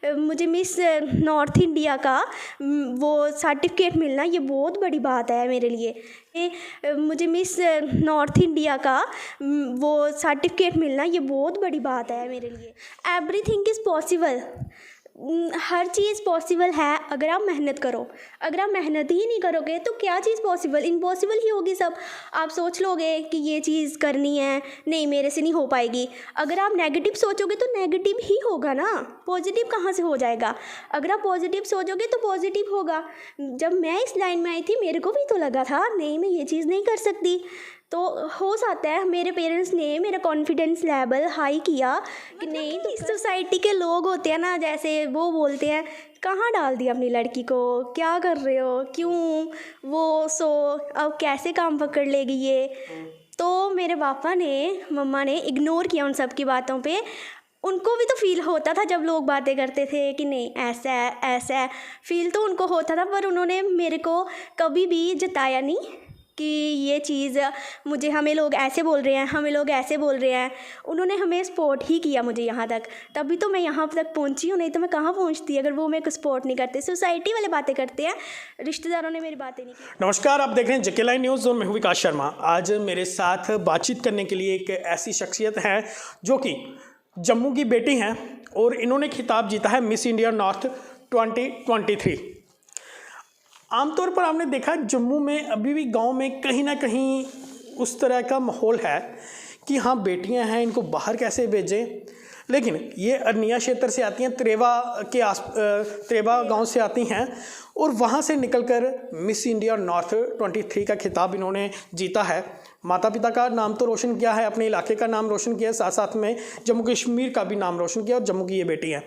मुझे miss north India का वो सर्टिफिकेट मिलना ये बहुत बड़ी बात है मेरे लिए। मुझे मिस नॉर्थ इंडिया का वो सर्टिफिकेट मिलना ये बहुत बड़ी बात है मेरे लिए। Everything is possible, her cheese possible है अगर आप मेहनत करो। अगर आप मेहनत ही नहीं करोगे तो क्या चीज़ पॉसिबल, इम्पॉसिबल ही होगी सब। आप सोच लोगे कि ये चीज़ करनी है, नहीं मेरे से नहीं हो पाएगी। अगर आप नेगेटिव सोचोगे तो नेगेटिव ही होगा ना, पॉजिटिव कहाँ से हो जाएगा। अगर आप पॉजिटिव सोचोगे तो पॉजिटिव होगा। जब मैं इस लाइन में आई थी मेरे को भी तो लगा था नहीं मैं ये चीज़ नहीं कर सकती, तो हो सकता है मेरे पेरेंट्स ने मेरा कॉन्फिडेंस लेवल हाई किया कि नहीं। इस सोसाइटी के लोग होते हैं ना, जैसे वो बोलते हैं कहाँ डाल दिया अपनी लड़की को, क्या कर रहे हो, क्यों वो सो अब कैसे काम पकड़ लेगी ये। तो मेरे पापा ने मम्मा ने इग्नोर किया उन सब की बातों पे। उनको भी तो फील होता था जब लोग बातें करते थे कि नहीं ऐसा है ऐसा है, फील तो उनको होता था, पर उन्होंने मेरे को कभी भी जताया नहीं कि ये चीज़ मुझे हमें लोग ऐसे बोल रहे हैं, हमें लोग ऐसे बोल रहे हैं। उन्होंने हमें सपोर्ट ही किया मुझे यहाँ तक, तभी तो मैं यहाँ तक पहुँची हूँ, नहीं तो मैं कहाँ पहुँचती अगर वो मेरे को सपोर्ट नहीं करते। सोसाइटी वाले बातें करते हैं, रिश्तेदारों ने मेरी बातें नहीं की। नमस्कार, आप देख रहे हैं जेके लाइन न्यूज़ और मैं हूं विकास शर्मा। आज मेरे साथ बातचीत करने के लिए एक ऐसी शख्सियत है जो कि जम्मू की बेटी हैं और इन्होंने खिताब जीता है मिस इंडिया नॉर्थ 2023। आमतौर पर आपने देखा जम्मू में अभी भी गांव में कहीं ना कहीं उस तरह का माहौल है कि हाँ बेटियां हैं इनको बाहर कैसे भेजें, लेकिन ये अरनिया क्षेत्र से आती हैं, त्रेवा गांव से आती हैं और वहां से निकलकर मिस इंडिया नॉर्थ 23 का खिताब इन्होंने जीता है। माता पिता का नाम तो रोशन किया है, अपने इलाके का नाम रोशन किया, साथ साथ में जम्मू कश्मीर का भी नाम रोशन किया और जम्मू की ये बेटी है।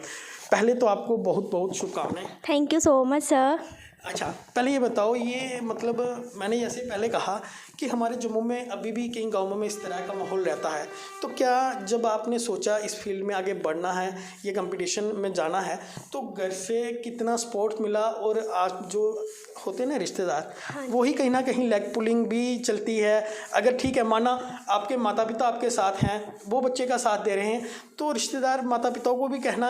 पहले तो आपको बहुत बहुत शुभकामनाएं। Thank you so much sir. अच्छा, पहले ये बताओ, ये मतलब मैंने जैसे पहले कहा कि हमारे जम्मू में अभी भी कई गाँवों में इस तरह का माहौल रहता है, तो क्या जब आपने सोचा इस फील्ड में आगे बढ़ना है, ये कंपटीशन में जाना है, तो घर से कितना सपोर्ट मिला? और आज जो होते हैं ना रिश्तेदार, वही कहीं ना कहीं लेग पुलिंग भी चलती है। अगर ठीक है माना आपके माता पिता आपके साथ हैं, वो बच्चे का साथ दे रहे हैं, तो रिश्तेदार माता पिताओं को भी कहना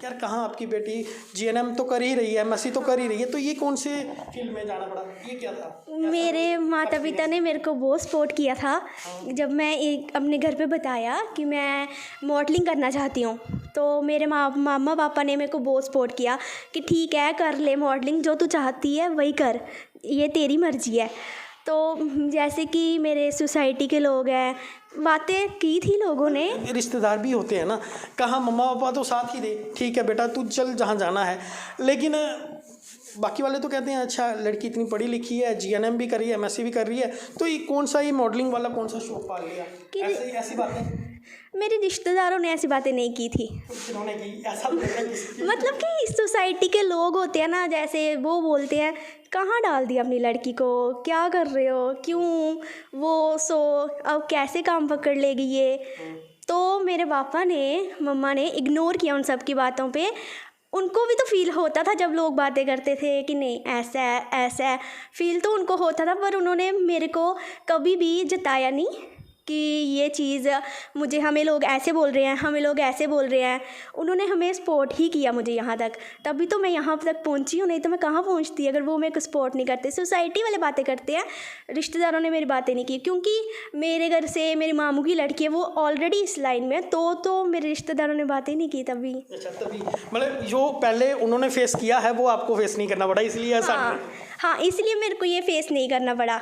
यार कहाँ आपकी बेटी जीएनएम तो कर ही रही है, एमएससी तो कर ही रही है, तो ये कौन से फील्ड में जाना पड़ा, ये क्या था? मेरे माता पिता ने मेरे को बहुत सपोर्ट किया था। जब मैं एक अपने घर पे बताया कि मैं मॉडलिंग करना चाहती हूँ, तो मेरे मामा पापा ने मेरे को बहुत सपोर्ट किया कि ठीक है कर ले मॉडलिंग, जो तू चाहती है वही कर, ये तेरी मर्जी है। तो जैसे कि मेरे सोसाइटी के लोग हैं, बातें की थी लोगों ने। रिश्तेदार भी होते हैं ना, कहा मम्मा पापा तो साथ ही दे, ठीक है बेटा तू चल जहाँ जाना है, लेकिन बाकी वाले तो कहते हैं अच्छा लड़की इतनी पढ़ी लिखी है, जीएनएम भी कर रही है, एमएससी भी कर रही है, तो ये कौन सा ये मॉडलिंग वाला कौन सा शौक पाल लिया? ऐसी बातें मेरे रिश्तेदारों ने ऐसी बातें नहीं की थी। किन्होंने की? ऐसा मतलब कि इस सोसाइटी के लोग होते हैं ना, जैसे वो बोलते हैं कहाँ डाल दिया अपनी लड़की को, क्या कर रहे हो, क्यों वो सो अब कैसे काम पकड़ लेगी ये। तो मेरे पापा ने मम्मा ने इग्नोर किया उन सब की बातों पे। उनको भी तो फील होता था जब लोग बातें करते थे कि नहीं ऐसा है ऐसा है, फील तो उनको होता था, पर उन्होंने मेरे को कभी भी जताया नहीं कि ये चीज़ मुझे हमें लोग ऐसे बोल रहे हैं, हमें लोग ऐसे बोल रहे हैं। उन्होंने हमें सपोर्ट ही किया मुझे यहाँ तक, तभी तो मैं यहाँ तक पहुँची हूँ, नहीं तो मैं कहाँ पहुँचती अगर वो मेरे को सपोर्ट नहीं करते। सोसाइटी वाले बातें करते हैं, रिश्तेदारों ने मेरी बातें नहीं की, क्योंकि मेरे घर से मेरी मामू की लड़की है वो ऑलरेडी इस लाइन में, तो मेरे रिश्तेदारों ने बातें नहीं की तभी। अच्छा, तभी मतलब जो पहले उन्होंने फेस किया है वो आपको फेस नहीं करना पड़ा, इसलिए ऐसा? हाँ, इसलिए मेरे को ये फेस नहीं करना पड़ा।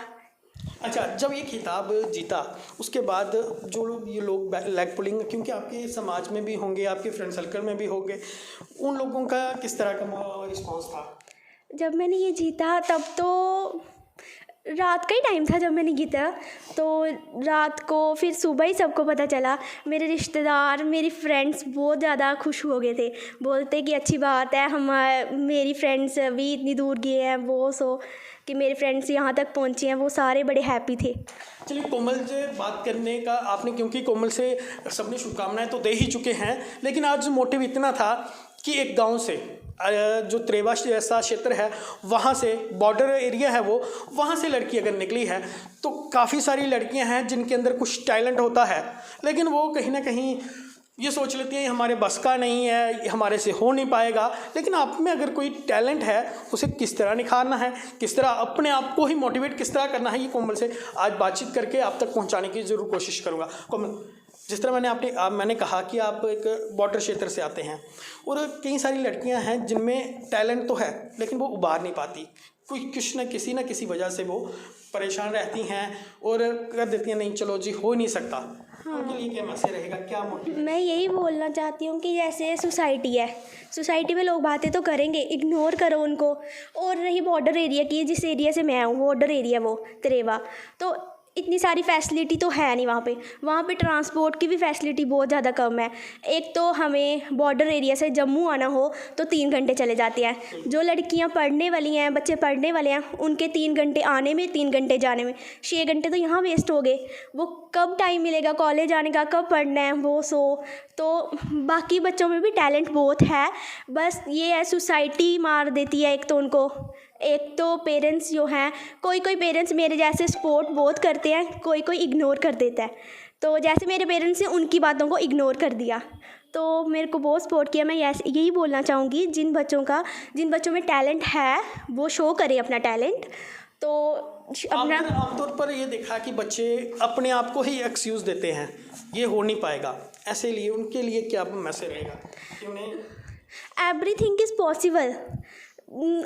अच्छा, जब ये खिताब जीता उसके बाद जो लोग लेग पुलिंग, क्योंकि आपके समाज में भी होंगे, आपके फ्रेंड सर्कल में भी होंगे, उन लोगों का किस तरह का रिस्पॉन्स था? जब मैंने ये जीता तब तो रात का ही टाइम था जब मैंने जीता, तो रात को फिर सुबह ही सबको पता चला। मेरे रिश्तेदार मेरी फ्रेंड्स बहुत ज़्यादा खुश हो गए थे, बोलते कि अच्छी बात है, मेरी फ्रेंड्स भी इतनी दूर गए हैं, वो सो कि मेरे फ्रेंड्स यहाँ तक पहुँचे हैं, वो सारे बड़े हैप्पी थे। चलिए कोमल से बात करने का आपने, क्योंकि कोमल से सबने शुभकामनाएं तो दे ही चुके हैं, लेकिन आज मोटिव इतना था कि एक गांव से जो त्रेवा जैसा क्षेत्र है वहाँ से, बॉर्डर एरिया है वो, वहाँ से लड़की अगर निकली है तो काफ़ी सारी लड़कियां हैं जिनके अंदर कुछ टैलेंट होता है, लेकिन वो कहीं ना कहीं ये सोच लेती हैं ये हमारे बस का नहीं है, ये हमारे से हो नहीं पाएगा। लेकिन आप में अगर कोई टैलेंट है उसे किस तरह निखारना है, किस तरह अपने आप को ही मोटिवेट किस तरह करना है, ये कोमल से आज बातचीत करके आप तक पहुंचाने की ज़रूर कोशिश करूंगा। कोमल, जिस तरह मैंने कहा कि आप एक बॉर्डर क्षेत्र से आते हैं और कई सारी लड़कियां हैं जिनमें टैलेंट तो है लेकिन वो उभार नहीं पाती, कुछ न किसी वजह से वो परेशान रहती हैं और कर देती हैं नहीं चलो जी हो नहीं सकता। उनके लिए क्या मैसेज रहेगा, क्या मोटिव? मैं यही बोलना चाहती हूँ कि जैसे सोसाइटी है, सोसाइटी में लोग बातें तो करेंगे, इग्नोर करो उनको। और रही बॉर्डर एरिया की, जिस एरिया से मैं हूँ बॉर्डर एरिया वो त्रेवा, तो इतनी सारी फैसिलिटी तो है नहीं वहाँ पे ट्रांसपोर्ट की भी फैसिलिटी बहुत ज़्यादा कम है। एक तो हमें बॉर्डर एरिया से जम्मू आना हो तो 3 घंटे चले जाते हैं। जो लड़कियाँ पढ़ने वाली हैं, बच्चे पढ़ने वाले हैं, उनके 3 घंटे आने में, 3 घंटे जाने में, 6 घंटे तो यहाँ वेस्ट हो गए। वो कब टाइम मिलेगा कॉलेज आने का, कब पढ़ना है वो तो बाकी बच्चों में भी टैलेंट बहुत है, बस ये है सोसाइटी मार देती है एक तो उनको। एक तो पेरेंट्स जो हैं, कोई पेरेंट्स मेरे जैसे सपोर्ट बहुत करते हैं, कोई इग्नोर कर देता है। तो जैसे मेरे पेरेंट्स ने उनकी बातों को इग्नोर कर दिया तो मेरे को बहुत सपोर्ट किया। मैं यही बोलना चाहूँगी जिन बच्चों में टैलेंट है वो शो करें अपना टैलेंट। तो अपना आमतौर पर ये देखा कि बच्चे अपने आप को ही एक्सक्यूज़ देते हैं, ये हो नहीं पाएगा, ऐसे लिए उनके लिए क्या मैसेज रहेगा कि उन्हें everything is possible,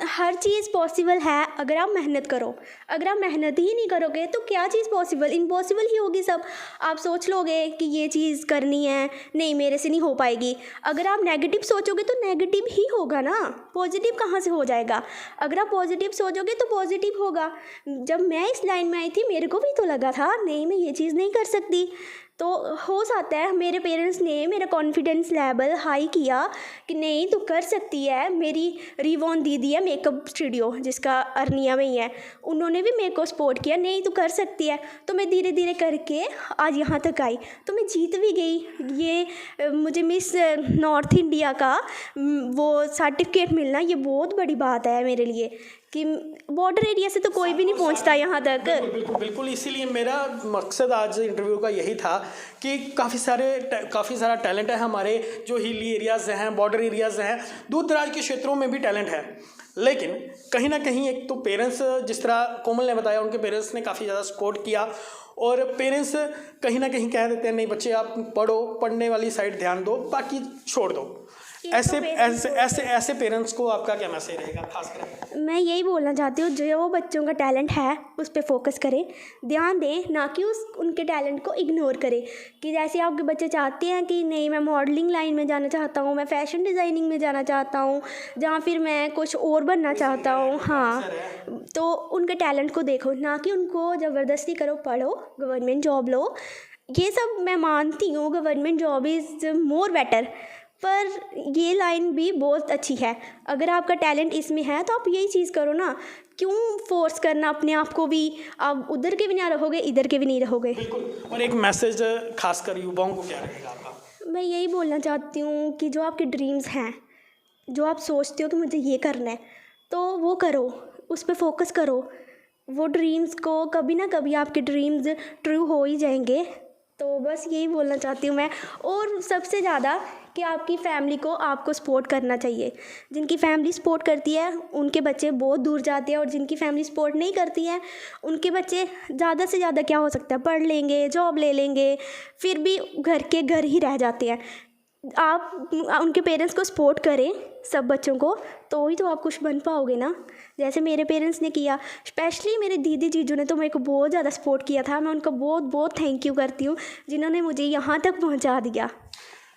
her cheese possible है अगर आप मेहनत करो। अगर आप मेहनत ही नहीं करोगे तो क्या चीज़ पॉसिबल, इम्पॉसिबल ही होगी सब। आप सोच लोगे कि ये चीज़ करनी है, नहीं मेरे से नहीं हो पाएगी। अगर आप नेगेटिव सोचोगे तो नेगेटिव ही होगा ना, पॉजिटिव कहाँ से हो जाएगा। अगर आप पॉजिटिव सोचोगे तो पॉजिटिव होगा। जब मैं इस लाइन में आई थी मेरे को भी तो लगा था नहीं मैं ये चीज़ नहीं कर सकती, तो हो सकता है मेरे पेरेंट्स ने मेरा कॉन्फिडेंस लेवल हाई किया कि नहीं तू कर सकती है। मेरी रिवॉन दीदी है मेकअप स्टूडियो जिसका अर्निया में ही है, उन्होंने भी मेरे को सपोर्ट किया, नहीं तू कर सकती है। तो मैं धीरे धीरे करके आज यहाँ तक आई, तो मैं जीत भी गई। ये मुझे मिस नॉर्थ इंडिया का वो सर्टिफिकेट मिलना ये बहुत बड़ी बात है मेरे लिए कि बॉर्डर एरिया से तो कोई भी नहीं पहुंचता यहाँ तक। बिल्कुल इसीलिए मेरा मकसद आज इंटरव्यू का यही था कि काफ़ी सारा टैलेंट है हमारे जो हिली एरियाज़ हैं, बॉर्डर एरियाज़ हैं, दूर दराज के क्षेत्रों में भी टैलेंट है। लेकिन कहीं ना कहीं एक तो पेरेंट्स, जिस तरह कोमल ने बताया, उनके पेरेंट्स ने काफ़ी ज़्यादा सपोर्ट किया और पेरेंट्स कहीं ना कहीं कह देते हैं नहीं बच्चे आप पढ़ो, पढ़ने वाली साइड ध्यान दो, बाकी छोड़ दो। ऐसे पेरेंट्स को आपका क्या मैसेज रहेगा खासकर? मैं यही बोलना चाहती हूँ जो बच्चों का टैलेंट है उस पर फोकस करें, ध्यान दें, ना कि उनके टैलेंट को इग्नोर करें। कि जैसे आपके बच्चे चाहते हैं कि नहीं मैं मॉडलिंग लाइन में जाना चाहता हूँ, मैं फैशन डिज़ाइनिंग में जाना चाहता हूँ, जहाँ फिर मैं कुछ और बनना चाहता हूँ, हाँ, तो उनके टैलेंट को देखो, ना कि उनको ज़बरदस्ती करो पढ़ो गवर्नमेंट जॉब लो। ये सब मैं मानती हूँ, government job is more better, पर ये लाइन भी बहुत अच्छी है। अगर आपका टैलेंट इसमें है तो आप यही चीज़ करो ना, क्यों फोर्स करना अपने आप को भी। आप उधर के भी नहीं रहोगे, इधर के भी नहीं रहोगे। बिल्कुल। और एक मैसेज खासकर युवाओं को क्या रहेगा आपका? मैं यही बोलना चाहती हूँ कि जो आपके ड्रीम्स हैं, जो आप सोचते हो कि मुझे ये करना है, तो वो करो, उस पर फोकस करो। वो ड्रीम्स को कभी ना कभी आपके ड्रीम्स ट्रू हो ही जाएंगे। तो बस यही बोलना चाहती हूँ मैं। और सबसे ज़्यादा कि आपकी फैमिली को आपको सपोर्ट करना चाहिए। जिनकी फैमिली सपोर्ट करती है उनके बच्चे बहुत दूर जाते हैं, और जिनकी फैमिली सपोर्ट नहीं करती है उनके बच्चे ज़्यादा से ज़्यादा क्या हो सकता है, पढ़ लेंगे, जॉब ले लेंगे, फिर भी घर के घर ही रह जाते हैं। आप उनके पेरेंट्स को सपोर्ट करें, सब बच्चों को, तो ही तो आप कुछ बन पाओगे ना, जैसे मेरे पेरेंट्स ने किया। स्पेशली मेरे दीदी जीजू ने तो मेरे को बहुत ज़्यादा सपोर्ट किया था। मैं उनका बहुत बहुत थैंक यू करती हूँ जिन्होंने मुझे यहाँ तक पहुँचा दिया।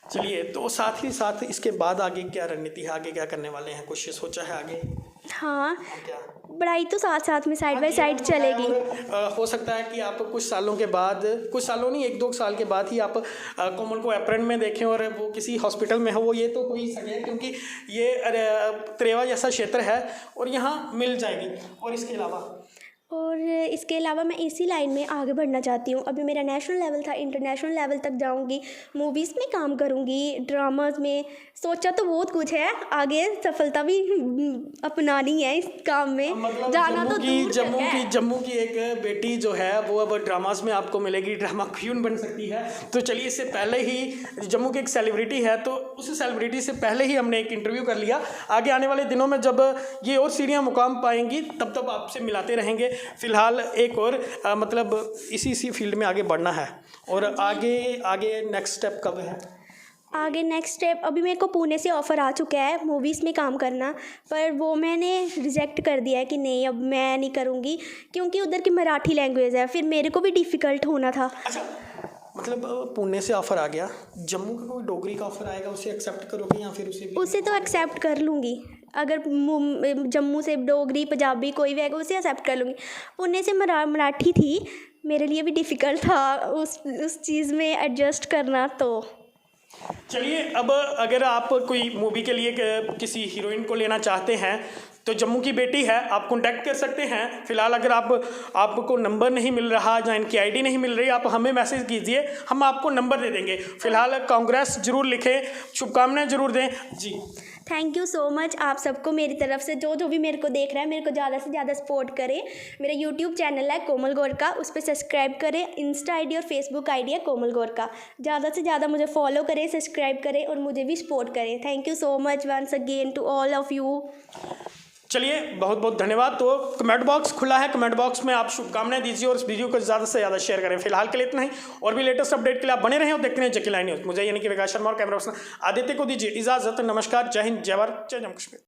चलिए, तो साथ ही साथ इसके बाद आगे क्या रणनीति है, आगे क्या करने वाले हैं, कुछ सोचा है आगे? हाँ, क्या पढ़ाई तो साथ साथ में साइड बाय साइड चलेगी। हो सकता है कि आप कुछ सालों के बाद, कुछ सालों नहीं 1-2 साल के बाद ही आप कोमल को एप्रन में देखें और वो किसी हॉस्पिटल में हो, वो ये तो हो ही सके क्योंकि ये त्रेवा जैसा क्षेत्र है और यहाँ मिल जाएगी। और इसके अलावा और इसके अलावा मैं इसी लाइन में आगे बढ़ना चाहती हूँ। अभी मेरा नेशनल लेवल था, इंटरनेशनल लेवल तक जाऊँगी, मूवीज़ में काम करूँगी, ड्रामाज में। सोचा तो बहुत कुछ है, आगे सफलता भी अपनानी है इस काम में। मतलब जाना तो दूर तक है। जम्मू की एक बेटी जो है वो अब ड्रामास में आपको मिलेगी, ड्रामा क्वीन बन सकती है। तो चलिए, इससे पहले ही जम्मू की एक सेलिब्रिटी है, तो उस सेलिब्रिटी से पहले ही हमने एक इंटरव्यू कर लिया। आगे आने वाले दिनों में जब ये और सीढ़ियाँ मुकाम पाएंगी तब आपसे मिलाते रहेंगे। फिलहाल एक और मतलब इसी फील्ड में आगे बढ़ना है। और आगे नेक्स्ट स्टेप कब है? आगे नेक्स्ट स्टेप, अभी मेरे को पुणे से ऑफ़र आ चुका है मूवीज़ में काम करना, पर वो मैंने रिजेक्ट कर दिया है कि नहीं, अब मैं नहीं करूँगी, क्योंकि उधर की मराठी लैंग्वेज है, फिर मेरे को भी डिफ़िकल्ट होना था। अच्छा, मतलब पुणे से ऑफ़र आ गया, जम्मू का कोई डोगरी का ऑफ़र आएगा, उसे एक्सेप्ट करोगे या फिर उसे तो एक्सेप्ट कर लूँगी। अगर जम्मू से डोगरी पंजाबी कोई भी आएगा उसे एक्सेप्ट कर लूँगी। पुणे से मराठी थी, मेरे लिए भी डिफ़िकल्ट था उस चीज़ में एडजस्ट करना। तो चलिए, अब अगर आप कोई मूवी के लिए किसी हीरोइन को लेना चाहते हैं तो जम्मू की बेटी है, आप कांटेक्ट कर सकते हैं। फिलहाल अगर आपको नंबर नहीं मिल रहा या इनकी आईडी नहीं मिल रही, आप हमें मैसेज कीजिए, हम आपको नंबर दे देंगे। फिलहाल कांग्रेस जरूर लिखें, शुभकामनाएं जरूर दें जी। थैंक यू सो मच आप सबको मेरी तरफ से। जो भी मेरे को देख रहा है, मेरे को ज़्यादा से ज़्यादा सपोर्ट करें। मेरा यूट्यूब चैनल है कोमल गोरका, उस पर सब्सक्राइब करें। इंस्टा आईडी और फेसबुक आईडी है कोमल गोरका। ज़्यादा से ज़्यादा मुझे फॉलो करें, सब्सक्राइब करें और मुझे भी सपोर्ट करें। Thank you so much once again to all of you. चलिए, बहुत बहुत धन्यवाद। तो कमेंट बॉक्स खुला है, कमेंट बॉक्स में आप शुभकामनाएं दीजिए और इस वीडियो को ज़्यादा से ज़्यादा शेयर करें। फिलहाल के लिए इतना ही, और भी लेटेस्ट अपडेट के लिए आप बने रहें और देखते रहें जेके लाइन न्यूज़। मुझे यानी कि विकास शर्मा और कैमरा पर्सन आदित्य को दीजिए इजाज़त। नमस्कार, जय हिंद, जय भारत, जय जम्मू कश्मीर।